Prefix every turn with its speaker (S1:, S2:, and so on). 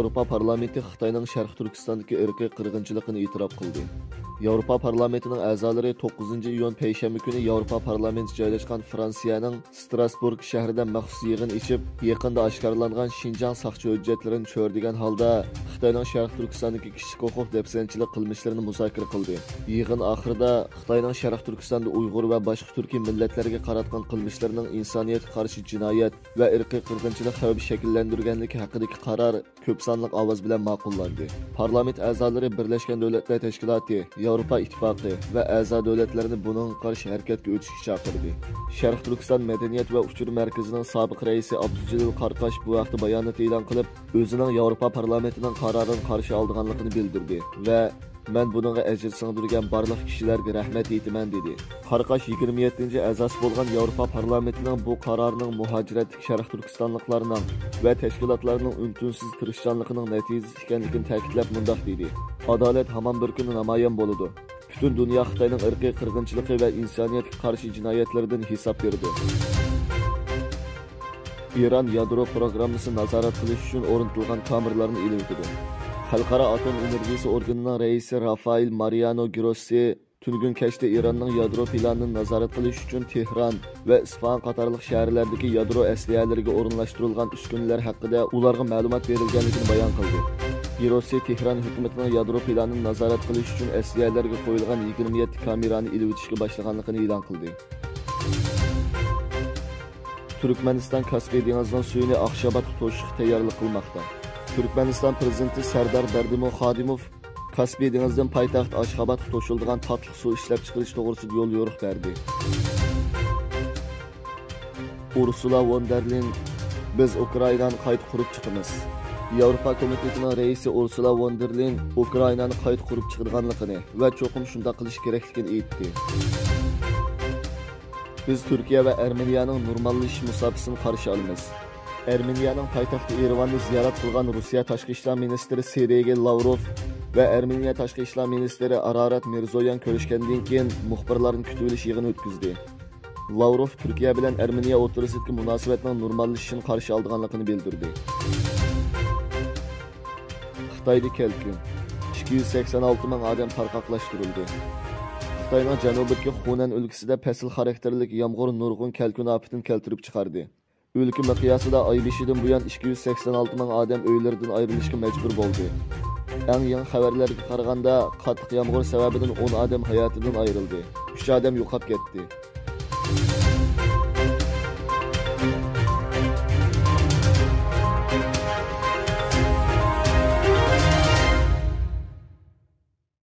S1: Yevropa Parlamenti Xitoyning Sharq Turkistondagi irqiy qirg'inchiligini e'tirof qildi. Yevropa Parlamentining a'zolari 9-iyun payshanba kuni Yevropa Parlamenti joylashgan Fransiyaning Strasburg shahrida maxsus yig'in ichib, yaqinda oshkorlangan Xinjiang soqchi hujjatlarini cho'rdigan holda Xitoyning Sharq Turkistondagi kishilik huquq dafsanchilik qilmishlarini muzokara qildi. Yig'in oxirida Xitoyning Sharq Turkistonda Uyg'ur va boshqa turkiy millatlarga qaratgan qilmishlarining insoniyatga qarshi jinoyat va irqiy qirg'inchilik xavfi shakllantirganligi haqidagi qaror ko'p sonli ovoz bilan ma'qullandi. Parlament a'zolari Birlashgan Davlatlar Tashkiloti, Yevropa Ittifoqi va a'zo davlatlarni buning qarshi harakatga o'tishga chaqirdi. Sharq Turkiston madaniyat va uchur markazining sobiq raisi Abdujalil Qarqash bu vaqtda bayonot e'lon qilib, o'zining Yevropa parlamentining qarorini qarshi olganligini bildirdi va "Men buningga ajr singdirgan barliq kishilarga rahmat aytaman" dedi. Qarqash 27-a'zosi bo'lgan Yevropa parlamentining bu qarorining muhojiratlik Sharq Turkistonliklarning va tashkilotlarning untinsiz tirishchanligining natijasi ekanligini ta'kidlab mundaq dedi: "Adolat hamon bir kun namoyon bo'ladi. Butun dunyo Xitoyning irqiy qirg'inchiligi va insoniyatga qarshi jinoyatlaridan hisob berdi." Iran yadro programmasini nazorat qilish uchun o'rnatilgan kameralarni ilib o'tdi. Xalqaro atom energiyasi organining raisi Rafael Mariano Grossi tungun kechda Iranning yadro planini nazorat qilish uchun Tehron va Isfahan qatorliq shaharlardagi yadro aslihalariga o'rinlashtirilgan uskunalar haqida ularga ma'lumot berilganligini bayon qildi. Grossi Tehron hukumatining yadro planini nazorat qilish uchun aslihalarga qo'yilgan 27 kamerani ilib o'tishga boshlaganligini e'lon qildi. Turkmaniston Kaspiy dengizining suyini Oqshabodga to'shishga tayyorlik qilmoqda. Turkmaniston prezidenti Sardar Berdimon Xodimov Kaspiy dengizidan poytaxt Ashxobodga to'shiladigan tatliq suv ishlab chiqarish to'g'risida yo'l yo'riq berdi. Ursula von der Leyen "Biz Ukrainani qayta qurib chiqamiz." Yevropa komitetining raisi Ursula von der Leyen Ukrainani qayta qurib chiqadiganligini va cho'qim shunday qilish kerakligini aytdi. "Biz Turkiya va Armeniyaning normallashish musofasini qarshi olamiz." Armeniyaning poytaxti Erevonni ziyorat qilgan Rossiya tashqi ishlar ministri Sergey Lavrov va Armeniya tashqi ishlar ministri Ararat Mirzoyan ko'rishgandan keyin muxbirlarni kutib olish yig'ini o'tkazdi. Lavrov Turkiya bilan Armeniya o'rtasidagi munosabatning normallashishini qarshi olganligini bildirdi. Xitoyda kelkin 286 ming odam tarqoqlashtirildi. Xitoyning janubidagi Xunan o'lkasida fasl xarakterli yomg'ir nurg'un kelkin ofatini keltirib chiqardi. Ülke miqyosida oy beshidan buyon 286 ming odam uylaridan ayrilishga majbur bo'ldi. Eng yangi xabarlarga qaraganda, qattiq yomg'ir sababidan 10 odam hayotidan ayrildi. 3 odam yo'qolib ketdi.